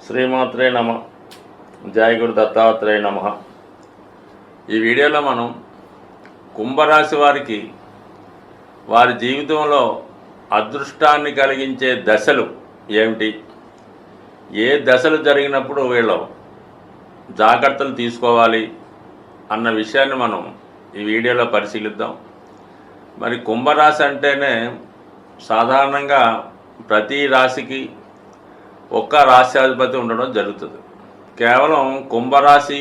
శ్రీమాత్రే నమ. జయ గురు దత్తాత్రేయ నమ. ఈ వీడియోలో మనం కుంభరాశి వారికి వారి జీవితంలో అదృష్టాన్ని కలిగించే దశలు ఏమిటి, ఏ దశలు జరిగినప్పుడు వీళ్ళు జాగ్రత్తలు తీసుకోవాలి అన్న విషయాన్ని మనం ఈ వీడియోలో పరిశీలిద్దాం. మరి కుంభరాశి అంటేనే సాధారణంగా ప్రతి రాశికి ఒక్క రాశ్యాధిపతి ఉండడం జరుగుతుంది. కేవలం కుంభరాశి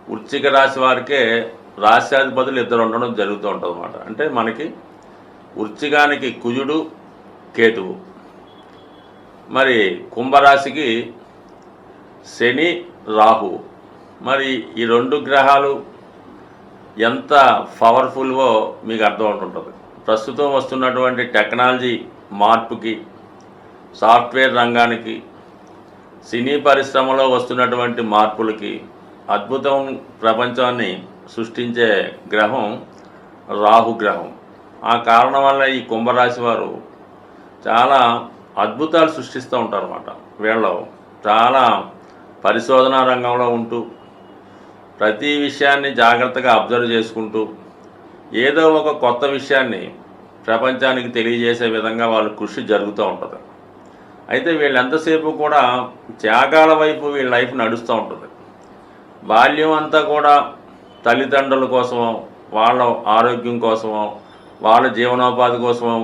వృశ్చిక రాశి వారికే రాశ్యాధిపతులు ఇద్దరు ఉండడం జరుగుతూ ఉంటుంది అన్నమాట. అంటే మనకి వృశ్చికానికి కుజుడు కేతువు, మరి కుంభరాశికి శని రాహువు. మరి ఈ రెండు గ్రహాలు ఎంత పవర్ఫుల్వో మీకు అర్థం ఉంటుంటుంది. ప్రస్తుతం వస్తున్నటువంటి టెక్నాలజీ మార్పుకి, సాఫ్ట్వేర్ రంగానికి, సినీ పరిశ్రమలో వస్తున్నటువంటి మార్పులకి అద్భుతం ప్రపంచాన్ని సృష్టించే గ్రహం రాహుగ్రహం. ఆ కారణం వల్ల ఈ కుంభరాశి వారు చాలా అద్భుతాలు సృష్టిస్తూ ఉంటారు అన్నమాట. వీళ్ళు చాలా పరిశోధనా రంగంలో ఉంటూ ప్రతి విషయాన్ని జాగ్రత్తగా అబ్జర్వ్ చేసుకుంటూ ఏదో ఒక కొత్త విషయాన్ని ప్రపంచానికి తెలియజేసే విధంగా వాళ్ళ కృషి జరుగుతూ ఉంటుంది. అయితే వీళ్ళు ఎంతసేపు కూడా త్యాగాల వైపు వీళ్ళ లైఫ్ నడుస్తూ ఉంటుంది. బాల్యం అంతా కూడా తల్లిదండ్రుల కోసమో, వాళ్ళ ఆరోగ్యం కోసమో, వాళ్ళ జీవనోపాధి కోసమో,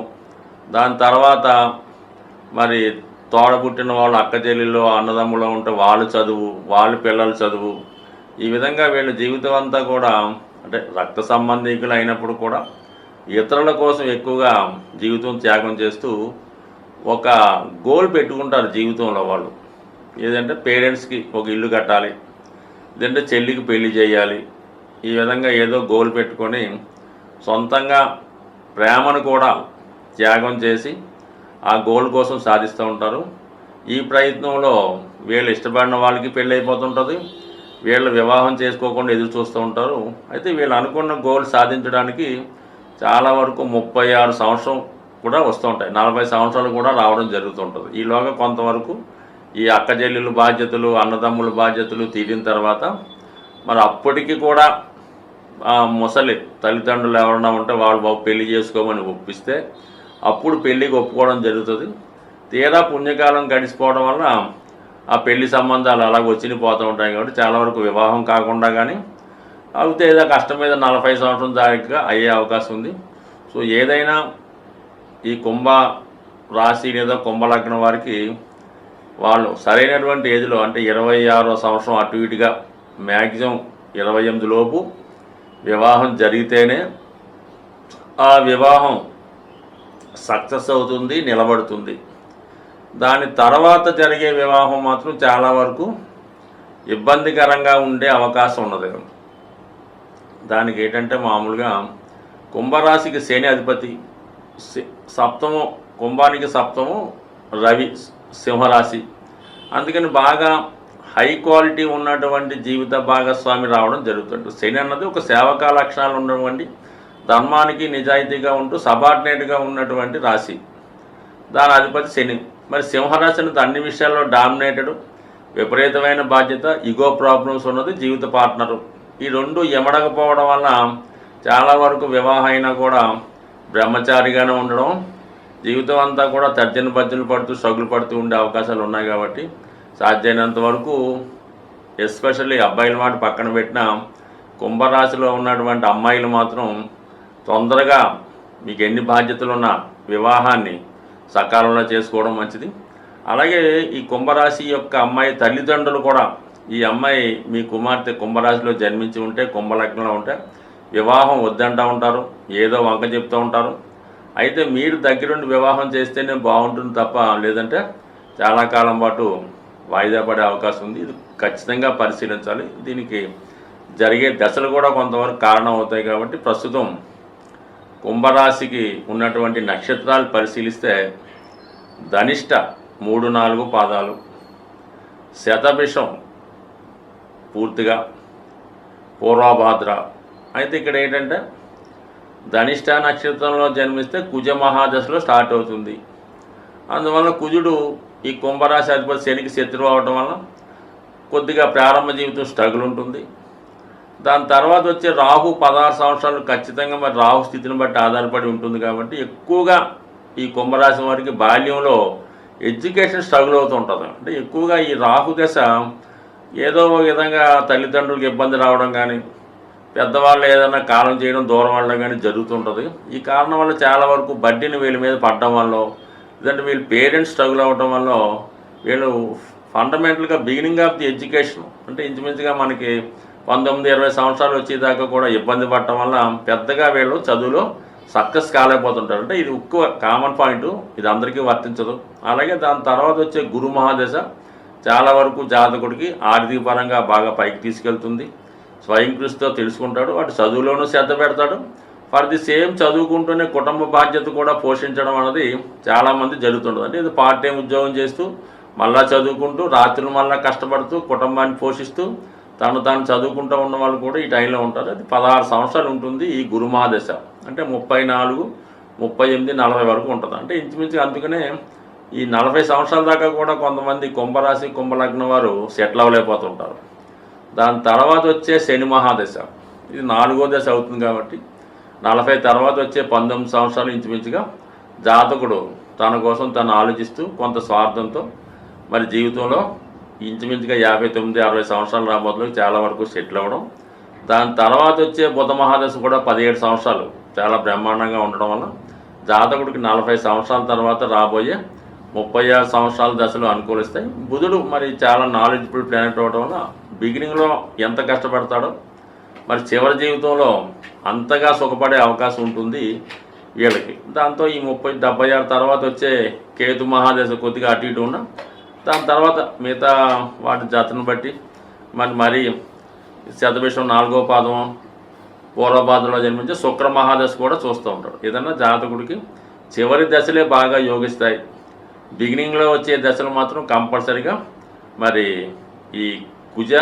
దాని తర్వాత మరి తోడబుట్టిన వాళ్ళ అక్క చెల్లెళ్ళు అన్నదమ్ములు ఉంటే వాళ్ళ చదువు, వాళ్ళ పిల్లల చదువు, ఈ విధంగా వీళ్ళ జీవితం అంతా కూడా అంటే రక్త సంబంధికులు అయినప్పుడు కూడా ఇతరుల కోసం ఎక్కువగా జీవితం త్యాగం చేస్తూ ఒక గోల్ పెట్టుకుంటారు జీవితంలో. వాళ్ళు ఏదంటే పేరెంట్స్కి ఒక ఇల్లు కట్టాలి, లేదంటే చెల్లికి పెళ్లి చేయాలి, ఈ విధంగా ఏదో గోల్ పెట్టుకొని సొంతంగా ప్రేమను కూడా త్యాగం చేసి ఆ గోల్ కోసం సాధిస్తూ ఉంటారు. ఈ ప్రయత్నంలో వీళ్ళు ఇష్టపడిన వాళ్ళకి పెళ్ళి అయిపోతుంటుంది, వీళ్ళు వివాహం చేసుకోకుండా ఎదురు చూస్తూ ఉంటారు. అయితే వీళ్ళు అనుకున్న గోల్ సాధించడానికి చాలా వరకు 36 సంవత్సరం కూడా వస్తూ ఉంటాయి, 40 సంవత్సరాలు కూడా రావడం జరుగుతుంటుంది. ఈలోగా కొంతవరకు ఈ అక్క చెల్లెలు బాధ్యతలు, అన్నదమ్ముల బాధ్యతలు తీరిన తర్వాత మరి అప్పటికి కూడా ముసలి తల్లిదండ్రులు ఎవరన్నా ఉంటే వాళ్ళు పెళ్లి చేసుకోమని ఒప్పిస్తే అప్పుడు పెళ్ళికి ఒప్పుకోవడం జరుగుతుంది. తీరా పుణ్యకాలం గడిచిపోవడం వల్ల ఆ పెళ్లి సంబంధాలు అలాగ వచ్చి పోతూ ఉంటాయి. కాబట్టి చాలా వరకు వివాహం కాకుండా కానీ అయితే ఏదో కష్టం మీద 40 సంవత్సరం దాకా అయ్యే అవకాశం ఉంది. సో ఏదైనా ఈ కుంభ రాశి లేదా కుంభలగ్నం వారికి వాళ్ళు సరైనటువంటి ఏజ్లో అంటే 26వ సంవత్సరం అటు ఇటుగా మ్యాక్సిమం 28 లోపు వివాహం జరిగితేనే ఆ వివాహం సక్సెస్ అవుతుంది, నిలబడుతుంది. దాని తర్వాత జరిగే వివాహం మాత్రం చాలా వరకు ఇబ్బందికరంగా ఉండే అవకాశం ఉన్నది. దానికి ఏంటంటే మామూలుగా కుంభరాశికి శని అధిపతి, సప్తము కుంభానికి సప్తము రవి సింహరాశి. అందుకని బాగా హై క్వాలిటీ ఉన్నటువంటి జీవిత భాగస్వామి రావడం జరుగుతుంది. శని అన్నది ఒక సేవకా లక్షణాలు ఉన్నటువంటి, ధర్మానికి నిజాయితీగా ఉంటూ సబార్డినేట్గా ఉన్నటువంటి రాశి, దాని అధిపతి శని. మరి సింహరాశి అనేది అన్ని విషయాల్లో డామినేటెడ్, విపరీతమైన బాధ్యత, ఇగో ప్రాబ్లమ్స్ ఉన్నది జీవిత పార్ట్నరు. ఈ రెండు ఎమడకపోవడం వల్ల చాలా వరకు వివాహం అయినా కూడా బ్రహ్మచారిగానే ఉండడం, జీవితం అంతా కూడా తర్జన భర్జనలు పడుతూ స్ట్రగుల్ పడుతూ ఉండే అవకాశాలు ఉన్నాయి. కాబట్టి సాధ్యమైనంత వరకు ఎస్పెషల్లీ అబ్బాయిల మాట పక్కన పెట్టిన కుంభరాశిలో ఉన్నటువంటి అమ్మాయిలు మాత్రం తొందరగా మీకు ఎన్ని బాధ్యతలు ఉన్నా వివాహాన్ని సకాలంలో చేసుకోవడం మంచిది. అలాగే ఈ కుంభరాశి యొక్క అమ్మాయి తల్లిదండ్రులు కూడా ఈ అమ్మాయి మీ కుమార్తె కుంభరాశిలో జన్మించి ఉంటే, కుంభలగ్నంలో ఉంటే వివాహం వద్దంటూ ఉంటారు, ఏదో వంక చెప్తూ ఉంటారు. అయితే మీరు దగ్గరుండి వివాహం చేస్తేనే బాగుంటుంది తప్ప లేదంటే చాలా కాలం పాటు వాయిదా పడే అవకాశం ఉంది. ఇది ఖచ్చితంగా పరిశీలించాలి. దీనికి జరిగే దశలు కూడా కొంతవరకు కారణం అవుతాయి. కాబట్టి ప్రస్తుతం కుంభరాశికి ఉన్నటువంటి నక్షత్రాలు పరిశీలిస్తే ధనిష్ట 3-4 పాదాలు, శతభిషం పూర్తిగా, పూర్వభాద్ర. అయితే ఇక్కడ ఏంటంటే ధనిష్ట నక్షత్రంలో జన్మిస్తే కుజ మహాదశలో స్టార్ట్ అవుతుంది. అందువల్ల కుజుడు ఈ కుంభరాశి అధిపతి శనికి శత్రువు అవటం వల్ల కొద్దిగా ప్రారంభ జీవితం స్ట్రగుల్ ఉంటుంది. దాని తర్వాత వచ్చే రాహు 16 సంవత్సరాలు ఖచ్చితంగా మరి రాహు స్థితిని బట్టి ఆధారపడి ఉంటుంది కాబట్టి ఎక్కువగా ఈ కుంభరాశి వారికి బాల్యంలో ఎడ్యుకేషన్ స్ట్రగుల్ అవుతూ ఉంటుంది. అంటే ఎక్కువగా ఈ రాహు దశ ఏదో ఒక విధంగా తల్లిదండ్రులకు ఇబ్బంది రావడం కానీ, పెద్దవాళ్ళు ఏదైనా కాలం చేయడం దూరం వెళ్ళడం కానీ జరుగుతుంటుంది. ఈ కారణం వల్ల చాలా వరకు బడ్డీని వీళ్ళ మీద పడడం వల్ల, లేదంటే వీళ్ళ పేరెంట్స్ స్ట్రగుల్ అవ్వడం వల్ల వీళ్ళు ఫండమెంటల్గా బిగినింగ్ ఆఫ్ ది ఎడ్యుకేషన్ అంటే ఇంచుమించుగా మనకి 19-20 సంవత్సరాలు వచ్చేదాకా కూడా ఇబ్బంది పడటం వల్ల పెద్దగా వీళ్ళు చదువులో సక్సెస్ కాలేకపోతుంటారు. అంటే ఇది ఎక్కువ కామన్ పాయింట్, ఇది అందరికీ వర్తించదు. అలాగే దాని తర్వాత వచ్చే గురు మహాదశ చాలా వరకు జాతకుడికి ఆర్థిక పరంగా బాగా పైకి తీసుకెళ్తుంది. స్వయం కృషితో తెలుసుకుంటాడు, వాటి చదువులోనూ శ్రద్ధ పెడతాడు. ఫర్ ది సేమ్ చదువుకుంటూనే కుటుంబ బాధ్యత కూడా పోషించడం అనేది చాలామంది జరుగుతుంటుంది. అంటే ఇది పార్ట్ టైం ఉద్యోగం చేస్తూ మళ్ళా చదువుకుంటూ రాత్రులు మళ్ళీ కష్టపడుతూ కుటుంబాన్ని పోషిస్తూ తాను చదువుకుంటూ ఉన్న వాళ్ళు కూడా ఈ టైంలో ఉంటారు. అది 16 సంవత్సరాలు ఉంటుంది ఈ గురు మహాదశ. అంటే 34, 38, 40 వరకు ఉంటుంది. అంటే ఇంచుమించుగా అందుకనే ఈ 40 సంవత్సరాల దాకా కూడా కొంతమంది కుంభరాశి కుంభలగ్నం వారు సెటిల్ అవ్వలేకపోతుంటారు. దాని తర్వాత వచ్చే శని మహాదశ, ఇది 4వ దశ అవుతుంది కాబట్టి 40 తర్వాత వచ్చే 19 సంవత్సరాలు ఇంచుమించుగా జాతకుడు తన కోసం తను ఆలోచిస్తూ కొంత స్వార్థంతో మరి జీవితంలో ఇంచుమించుగా 59-60 సంవత్సరాలు రాబోతులు చాలా వరకు సెటిల్ అవ్వడం. దాని తర్వాత వచ్చే బుధ మహాదశ కూడా 17 సంవత్సరాలు చాలా బ్రహ్మాండంగా ఉండడం వల్ల జాతకుడికి 40 సంవత్సరాల తర్వాత రాబోయే 36 సంవత్సరాల దశలు అనుకూలిస్తాయి. బుధుడు మరి చాలా నాలెడ్జ్ఫుల్ ప్లానెట్ అవ్వడం వల్ల బిగినింగ్లో ఎంత కష్టపడతాడో మరి చివరి జీవితంలో అంతగా సుఖపడే అవకాశం ఉంటుంది వీళ్ళకి. దాంతో ఈ 30-76 తర్వాత వచ్చే కేతు మహాదశ కొద్దిగా అటు ఇటు ఉన్న దాని తర్వాత మిగతా వాటి జాతను బట్టి మరి శతభిషం 4వ పాదం పూర్వపాదంలో జన్మించే శుక్ర మహాదశ కూడా చూస్తూ ఉంటాడు. ఏదన్నా జాతకుడికి చివరి దశలే బాగా యోగిస్తాయి. బిగినింగ్లో వచ్చే దశలు మాత్రం కంపల్సరిగా మరి ఈ కుజ,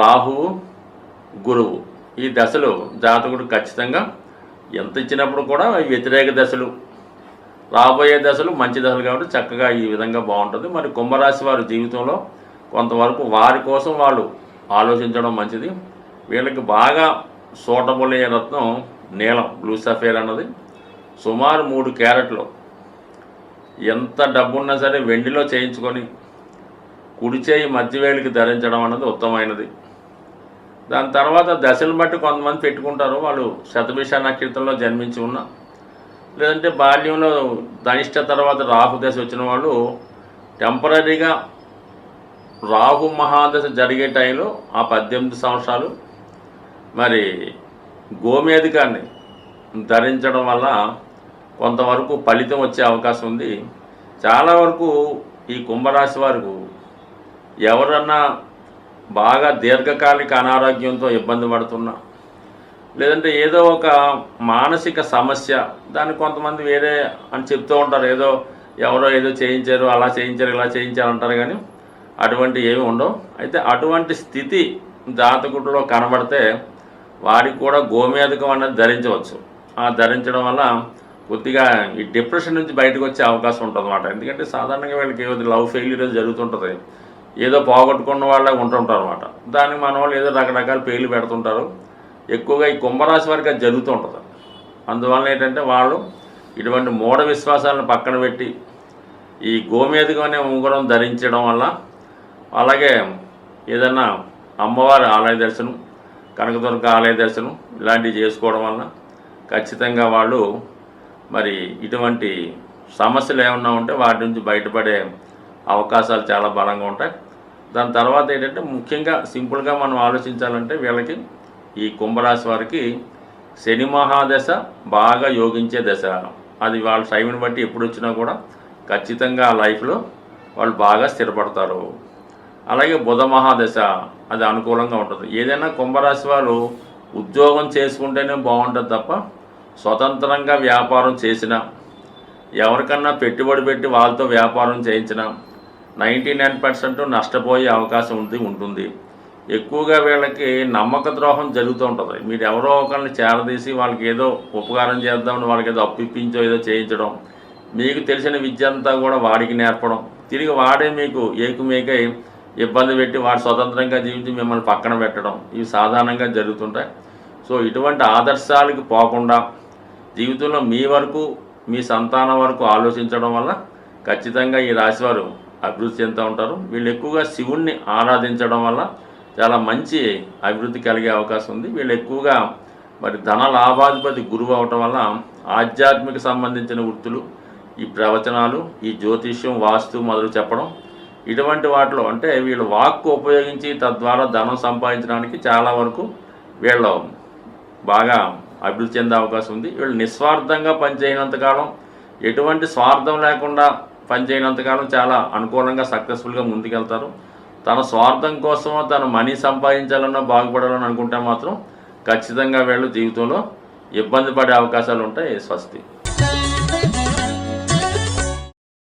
రాహువు, గురువు ఈ దశలు జాతకుడు ఖచ్చితంగా ఎంత ఇచ్చినప్పుడు కూడా వ్యతిరేక దశలు, రాబోయే దశలు మంచి దశలు కాబట్టి చక్కగా ఈ విధంగా బాగుంటుంది. మరి కుంభరాశి వారి జీవితంలో కొంతవరకు వారి కోసం వాళ్ళు ఆలోచించడం మంచిది. వీళ్ళకి బాగా సూటబుల్ అయ్యే రత్నం నీలం, బ్లూ సఫేర్ అన్నది సుమారు 3 క్యారెట్లు. ఎంత డబ్బున్నా సరే వెండిలో చేయించుకొని కుడి చేయి మధ్యవేలికి ధరించడం అన్నది ఉత్తమమైనది. దాని తర్వాత దశలను బట్టి కొంతమంది పెట్టుకుంటారు. వాళ్ళు శతభిష నక్షత్రంలో జన్మించి ఉన్న, లేదంటే బాల్యంలో ధనిష్ట తర్వాత రాహు దశ వచ్చిన వాళ్ళు టెంపరీగా రాహు మహాదశ జరిగే టైంలో ఆ 18 సంవత్సరాలు మరి గోమేధికాన్ని ధరించడం వల్ల కొంతవరకు ఫలితం వచ్చే అవకాశం ఉంది. చాలా వరకు ఈ కుంభరాశి వారికి ఎవరన్నా బాగా దీర్ఘకాలిక అనారోగ్యంతో ఇబ్బంది పడుతున్నా, లేదంటే ఏదో ఒక మానసిక సమస్య, దాన్ని కొంతమంది వేరే అని చెప్తూ ఉంటారు, ఎవరో ఏదో చేయించారు, అలా చేయించారు, ఇలా చేయించారు అంటారు, కానీ అటువంటి ఏమి ఉండవు. అయితే అటువంటి స్థితి జాతకుడిలో కనబడితే వారికి కూడా గోమేధికం అనేది ధరించవచ్చు. ఆ ధరించడం వల్ల కొద్దిగా ఈ డిప్రెషన్ నుంచి బయటకు వచ్చే అవకాశం ఉంటుంది అన్నమాట. ఎందుకంటే సాధారణంగా వీళ్ళకి ఏదో లవ్ ఫెయిల్యూర్ జరుగుతుంటుంది, ఏదో పోగొట్టుకున్న వాళ్ళే ఉంటుంటారు అనమాట. దానికి మన వాళ్ళు ఏదో రకరకాల పేర్లు పెడుతుంటారు. ఎక్కువగా ఈ కుంభరాశి వారికి అది జరుగుతూ ఉంటుంది. అందువల్ల ఏంటంటే వాళ్ళు ఇటువంటి మూఢ విశ్వాసాలను పక్కన పెట్టి ఈ గోమేధికం అనే ఉంగరం ధరించడం వల్ల, అలాగే ఏదన్నా అమ్మవారి ఆలయ దర్శనం, కనకదుర్గ ఆలయ దర్శనం ఇలాంటివి చేసుకోవడం వల్ల ఖచ్చితంగా వాళ్ళు మరి ఇటువంటి సమస్యలు ఏమన్నా ఉంటే వాటి నుంచి బయటపడే అవకాశాలు చాలా బలంగా ఉంటాయి. దాని తర్వాత ఏంటంటే ముఖ్యంగా సింపుల్గా మనం ఆలోచించాలంటే వీళ్ళకి ఈ కుంభరాశి వారికి శని మహాదశ బాగా యోగించే దశ. అది వాళ్ళ టైంని బట్టి ఎప్పుడు వచ్చినా కూడా ఖచ్చితంగా ఆ లైఫ్లో వాళ్ళు బాగా స్థిరపడతారు. అలాగే బుధ మహాదశ అది అనుకూలంగా ఉంటుంది. ఏదైనా కుంభరాశి వాళ్ళు ఉద్యోగం చేసుకుంటేనే బాగుంటుంది తప్ప స్వతంత్రంగా వ్యాపారం చేసినా, ఎవరికన్నా పెట్టుబడి పెట్టి వాళ్ళతో వ్యాపారం చేయించినా 99% నష్టపోయే అవకాశం ఉంటుంది. ఎక్కువగా వీళ్ళకి నమ్మక ద్రోహం జరుగుతూ ఉంటుంది. మీరు ఎవరో ఒకరిని చేరదీసి వాళ్ళకి ఏదో ఉపకారం చేద్దామని వాళ్ళకి ఏదో అప్పిప్పించో ఏదో చేయించడం, మీకు తెలిసిన విద్య అంతా కూడా వాడికి నేర్పడం, తిరిగి వాడే మీకు ఏకుమేకై ఇబ్బంది పెట్టి వాడు స్వతంత్రంగా జీవించి మిమ్మల్ని పక్కన పెట్టడం, ఇవి సాధారణంగా జరుగుతుంటాయి. సో ఇటువంటి ఆదర్శాలకు పోకుండా జీవితంలో మీ వరకు, మీ సంతానం వరకు ఆలోచించడం వల్ల ఖచ్చితంగా ఈ రాశివారు అభివృద్ధి చెందుతూ ఉంటారు. వీళ్ళు ఎక్కువగా శివుణ్ణి ఆరాధించడం వల్ల చాలా మంచి అభివృద్ధి కలిగే అవకాశం ఉంది. వీళ్ళు ఎక్కువగా మరి ధన లాభాధిపతి గురువు అవటం వల్ల ఆధ్యాత్మిక సంబంధించిన వృత్తులు, ఈ ప్రవచనాలు, ఈ జ్యోతిష్యం, వాస్తు మొదలు చెప్పడం, ఇటువంటి వాటిలో అంటే వీళ్ళు వాక్కు ఉపయోగించి తద్వారా ధనం సంపాదించడానికి చాలా వరకు వీళ్ళు బాగా అభివృద్ధి చెందే అవకాశం ఉంది. వీళ్ళు నిస్వార్థంగా పనిచేయనంతకాలం, ఎటువంటి స్వార్థం లేకుండా పనిచేయనంతకాలం చాలా అనుకూలంగా సక్సెస్ఫుల్గా ముందుకెళ్తారు. తన స్వార్థం కోసమో తన మనీ సంపాదించాలన్నా బాగుపడాలని అనుకుంటే మాత్రం ఖచ్చితంగా వీళ్ళు జీవితంలో ఇబ్బంది పడే అవకాశాలు ఉంటాయి. స్వస్తి.